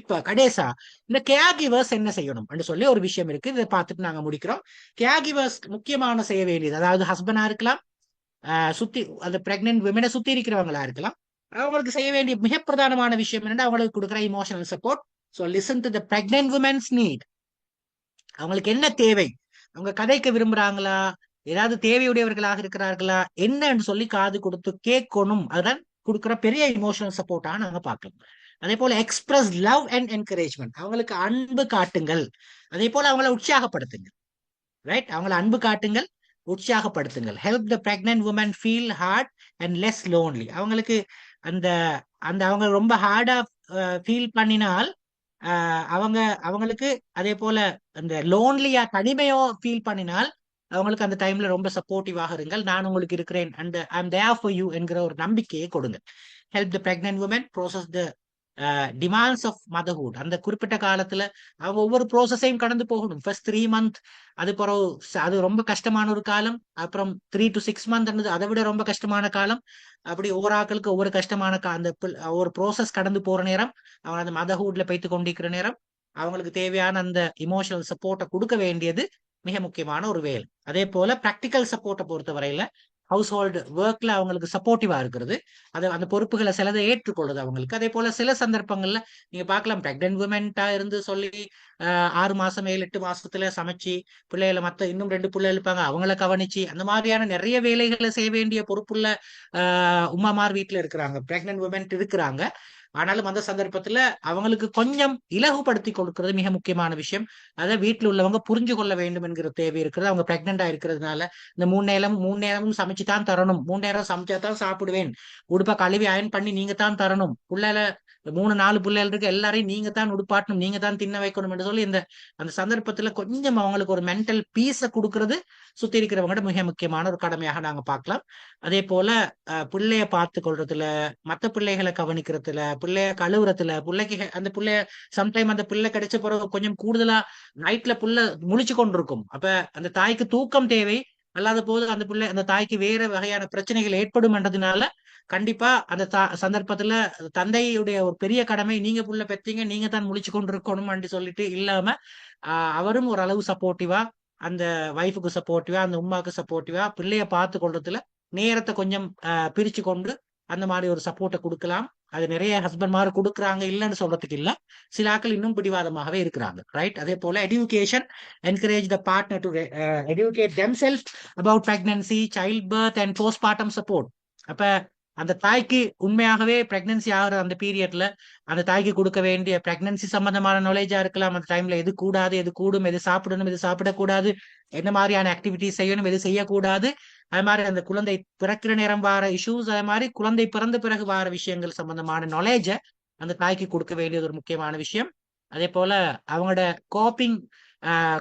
இப்ப கடைசா இந்த care givers என்ன செய்யணும் அப்படின்னு சொல்லி ஒரு விஷயம் இருக்கு. இதை பார்த்துட்டு நாங்க முடிக்கிறோம். கேர் கிவர்ஸ் முக்கியமான செய்ய வேண்டியது, அதாவது ஹஸ்பண்டா இருக்கலாம், சுத்தி அந்த பிரெக்னென்ட் விமனை சுத்தி இருக்கிறவங்களா இருக்கலாம், அவங்களுக்கு செய்ய வேண்டிய மிக பிரதானமான விஷயம் என்னன்னா அவங்களுக்கு கொடுக்குற emotional support. So listen to the pregnant women's need. அவங்களுக்கு என்ன தேவை, அவங்க கதைக்க விரும்புறாங்களா, ஏதாவது தேவையுடையவர்களாக இருக்கிறார்களா என்னன்னு சொல்லி காது கொடுத்து கேட்கணும். அதுதான் கொடுக்குற பெரிய இமோஷனல் சப்போர்ட்டா நாங்க பார்க்கலாம். அதே போல எக்ஸ்பிரஸ் லவ் அண்ட் என்கரேஜ்மெண்ட், அவங்களுக்கு அன்பு காட்டுங்கள். அதே போல அவங்கள உற்சாகப்படுத்துங்க. ரைட், அவங்கள அன்பு காட்டுங்கள், உற்சாகப்படுத்துங்கள். Help the pregnant woman feel heard and less lonely. அவங்களுக்கு அந்த அந்த அவங்க ரொம்ப ஹார்டா ஃபீல் பண்ணினால் அவங்க அவங்களுக்கு அதே போல அந்த லோன்லியா தனிமையோ ஃபீல் பண்ணினால் அவங்களுக்கு அந்த டைம்ல ரொம்ப சப்போர்ட்டிவாக இருங்கள். நான் உங்களுக்கு இருக்கிறேன் and I am there for you என்கிற ஒரு நம்பிக்கையை கொடுங்க. Help the pregnant woman process the demands of motherhood. அந்த குறிப்பிட்ட காலத்துல அவங்க ஒவ்வொரு ப்ரோசஸையும் கடந்து போகணும். ஃபர்ஸ்ட் 3 மந்த், அது பிறகு அது ரொம்ப கஷ்டமான ஒரு காலம். அப்புறம் 3 to 6 மந்த் அதை விட ரொம்ப கஷ்டமான காலம். அப்படி ஒவ்வொரு ஆட்களுக்கு ஒவ்வொரு கஷ்டமான அந்த ஒரு ப்ரோசஸ் கடந்து போற நேரம், அவங்க அந்த மதர்ஹுட்ல போய்த்து கொண்டிருக்கிற நேரம், அவங்களுக்கு தேவையான அந்த இமோஷனல் சப்போர்ட்டை கொடுக்க வேண்டியது மிக முக்கியமான ஒரு வேலை. அதே போல ப்ராக்டிக்கல் சப்போர்ட்டை பொறுத்த வரையில ஹவுஸ் ஹோல்டு ஒர்க்ல அவங்களுக்கு சப்போர்ட்டிவா இருக்கிறது, அது அந்த பொறுப்புகளை சிலதை ஏற்றுக்கொள்ளுது அவங்களுக்கு. அதே போல சில சந்தர்ப்பங்கள்ல நீங்க பார்க்கலாம், பிரெக்னென்ட் உமன்ட்டா இருந்து சொல்லி 6 மாசம் 7-8 மாசத்துல சமைச்சு பிள்ளைகளை மத்த இன்னும் 2 பிள்ளைகள் இருப்பாங்க அவங்கள கவனிச்சு அந்த மாதிரியான நிறைய வேலைகளை செய்ய வேண்டிய பொறுப்புள்ள உமாமார் வீட்டுல இருக்கிறாங்க, பிரெக்னென்ட் உமன் இருக்கிறாங்க. ஆனாலும் அந்த சந்தர்ப்பத்துல அவங்களுக்கு கொஞ்சம் இலகுபடுத்தி கொடுக்கிறது மிக முக்கியமான விஷயம். அதை வீட்டில் உள்ளவங்க புரிஞ்சு கொள்ள வேண்டும் என்கிற தேவை இருக்கிறது. அவங்க பிரெக்னெண்டா இருக்கிறதுனால இந்த 3 நேரமும் சமைச்சு தான் தரணும், 3 நேரம் சமைச்சா தான் சாப்பிடுவேன், உடுப்ப கழுவி அயன் பண்ணி நீங்க தான் தரணும், புள்ளைல 3-4 பிள்ளைகள் இருக்கு எல்லாரையும் நீங்க தான் உடுப்பாட்டணும், நீங்க தான் தின்ன வைக்கணும் என்று சொல்லி இந்த அந்த சந்தர்ப்பத்துல கொஞ்சம் அவங்களுக்கு ஒரு மென்டல் பீஸை கொடுக்கறது சுத்தி இருக்கிறவங்களோட மிக முக்கியமான ஒரு கடமையாக நாங்க பார்க்கலாம். அதே போல பிள்ளைய பார்த்து கொள்றதுல, மத்த பிள்ளைகளை கவனிக்கிறதுல, பிள்ளைய கழுவுறதுல, பிள்ளைக்கு அந்த பிள்ளைய சம்டைம் அந்த பிள்ளை கிடைச்ச பிறகு கொஞ்சம் கூடுதலா நைட்ல புள்ள முழிச்சு கொண்டிருக்கும். அப்ப அந்த தாய்க்கு தூக்கம் தேவை. அல்லாத போது அந்த பிள்ளை அந்த தாய்க்கு வேற வகையான பிரச்சனைகள் ஏற்படும்ன்றதுனால கண்டிப்பா அந்த சந்தர்ப்பத்துல தந்தையுடைய ஒரு பெரிய கடமை, நீங்க புள்ள பெத்தீங்க நீங்க தான் முழிச்சு கொண்டு இருக்கணும் சொல்லிட்டு இல்லாம அவரும் ஒரு அளவு சப்போர்ட்டிவா அந்த வைஃபுக்கு சப்போர்ட்டிவா அந்த உமாவுக்கு சப்போர்ட்டிவா பிள்ளைய பார்த்து கொள்றதுல நேரத்தை கொஞ்சம் பிரிச்சு கொண்டு அந்த மாதிரி ஒரு சப்போர்ட்டை கொடுக்கலாம். அது நிறைய ஹஸ்பண்ட் கொடுக்குறாங்க, இல்லைன்னு சொல்றதுக்கு இல்ல, சில ஆட்கள் இன்னும் பிடிவாதமாகவே இருக்கிறாங்க. ரைட், அதே போல education, encourage the partner to educate themself about pregnancy, child birth and postmortem support. அப்ப அந்த தாய்க்கு உண்மையாகவே பிரெக்னன்சி ஆகிற அந்த பீரியட்ல அந்த தாய்க்கு கொடுக்க வேண்டிய பிரெக்னன்சி சம்பந்தமான நாலேஜா இருக்கலாம். அந்த டைம்ல எது கூடாது, எது கூடும், எது சாப்பிடணும், எது சாப்பிடக்கூடாது, என்ன மாதிரியான ஆக்டிவிட்டி செய்யணும், எது செய்யக்கூடாது, அது மாதிரி அந்த குழந்தை பிறக்கிற நேரம் வார இஷ்யூஸ், அது மாதிரி குழந்தை பிறந்த பிறகு வார விஷயங்கள் சம்பந்தமான நாலேஜ அந்த தாய்க்கு கொடுக்க வேண்டியது ஒரு முக்கியமான விஷயம். அதே போல அவங்களோட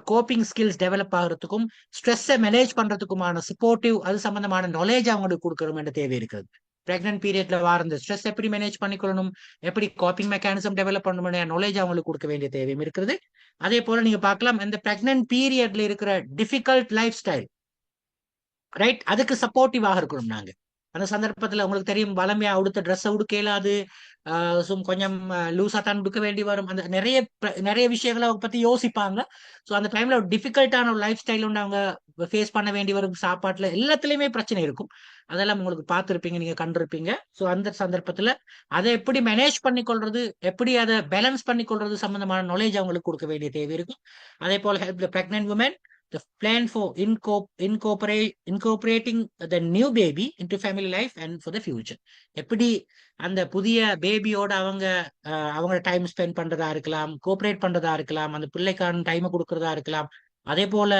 கோப்பிங் ஸ்கில்ஸ் டெவலப் ஆகிறதுக்கும் ஸ்ட்ரெஸ்ஸை மேனேஜ் பண்றதுக்குமான சப்போர்ட்டிவ் அது சம்பந்தமான நாலேஜ் அவங்களுக்கு கொடுக்கணும் என்ற தேவை இருக்குது. பிரெக்னன்ட் பீரியட்ல வார இந்த ஸ்ட்ரெஸ் எப்படி மேனேஜ் பண்ணிக்கொள்ளணும், எப்படி கோப்பிங் மெக்கானிசம் டெவலப் பண்ணணும் நாலேஜ் அவங்களுக்கு கொடுக்க வேண்டிய தேவையும் இருக்குது. அதே போல நீங்க பார்க்கலாம், இந்த பிரெக்னன்ட் பீரியட்ல இருக்கிற டிஃபிகல்ட் லைஃப் ஸ்டைல், ரைட், அதுக்கு சப்போர்ட்டிவாக இருக்கணும். நாங்க அந்த சந்தர்ப்பத்துல உங்களுக்கு தெரியும், வளமையா உடுத்த ட்ரெஸ் உடுக்க இயலாது, கொஞ்சம் லூஸா தான் உடுக்க வேண்டி வரும். அந்த நிறைய விஷயங்களை அவங்க பத்தி யோசிப்பாங்க. ஸோ அந்த டைம்ல ஒரு டிஃபிகல்ட்டான ஒரு லைஃப் ஸ்டைல் ஒன்று அவங்க ஃபேஸ் பண்ண வேண்டி வரும். சாப்பாட்டுல எல்லாத்துலயுமே பிரச்சனை இருக்கும். அதெல்லாம் உங்களுக்கு பார்த்துருப்பீங்க, நீங்க கண்டிருப்பீங்க. ஸோ அந்த சந்தர்ப்பத்துல அதை எப்படி மேனேஜ் பண்ணி கொள்றது, எப்படி அதை பேலன்ஸ் பண்ணி கொள்றது சம்பந்தமான நாலேஜ் அவங்களுக்கு கொடுக்க வேண்டிய தேவை இருக்கும். அதே போல help the pregnant woman the plan for incorporating the new baby into family life and for the future. எப்படி அந்த புதிய பேபியோட அவங்க டைம் ஸ்பெண்ட் பண்றதா இருக்கலாம், கோஆபரேட் பண்றதா இருக்கலாம், அந்த பிள்ளைக்கான டைமை கொடுக்கறதா இருக்கலாம். அதே போல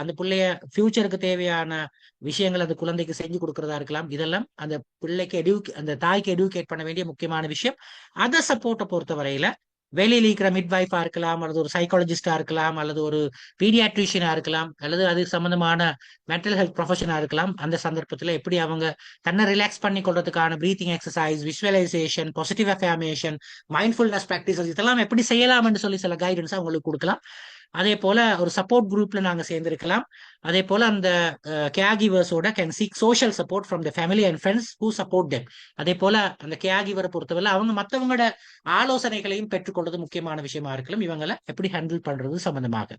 அந்த பிள்ளைய ஃபியூச்சருக்கு தேவையான விஷயங்கள் அந்த குழந்தைக்கு செஞ்சு கொடுக்கறதா இருக்கலாம். இதெல்லாம் அந்த பிள்ளைக்கு அந்த தாய்க்கு எடுக்கேட் பண்ண வேண்டிய முக்கியமான விஷயம். அதை சப்போர்ட்டை பொறுத்த வரையில வெளியில இருக்கிற மிட்வைஃபா இருக்கலாம், அல்லது ஒரு சைக்காலஜிஸ்டா இருக்கலாம், அல்லது ஒரு பீடியாட்ரிஷியனா இருக்கலாம், அல்லது அது சம்பந்தமான மென்டல் ஹெல்த் ப்ரொஃபஷனா இருக்கலாம். அந்த சந்தர்ப்பத்துல எப்படி அவங்க தன்னை ரிலாக்ஸ் பண்ணி கொள்றதுக்கான breathing exercise, visualisation, positive affirmation, mindfulness practices இதெல்லாம் எப்படி செய்யலாம் என்று சொல்லி சில கைடன்ஸ் அவங்களுக்கு கொடுக்கலாம். அதே போல ஒரு சப்போர்ட் குரூப்ல நாங்க சேர்ந்திருக்கலாம். அதே போல அந்த கேர் கிவர்ஸோட can seek social support from the family and friends who support them. அதே போல அந்த கேர் கிவரை பொறுத்தவரை அவங்க மற்றவங்களோட ஆலோசனைகளையும் பெற்றுக்கொள்வது முக்கியமான விஷயமா இருக்கலாம், இவங்களை எப்படி ஹேண்டில் பண்றது சம்பந்தமாக.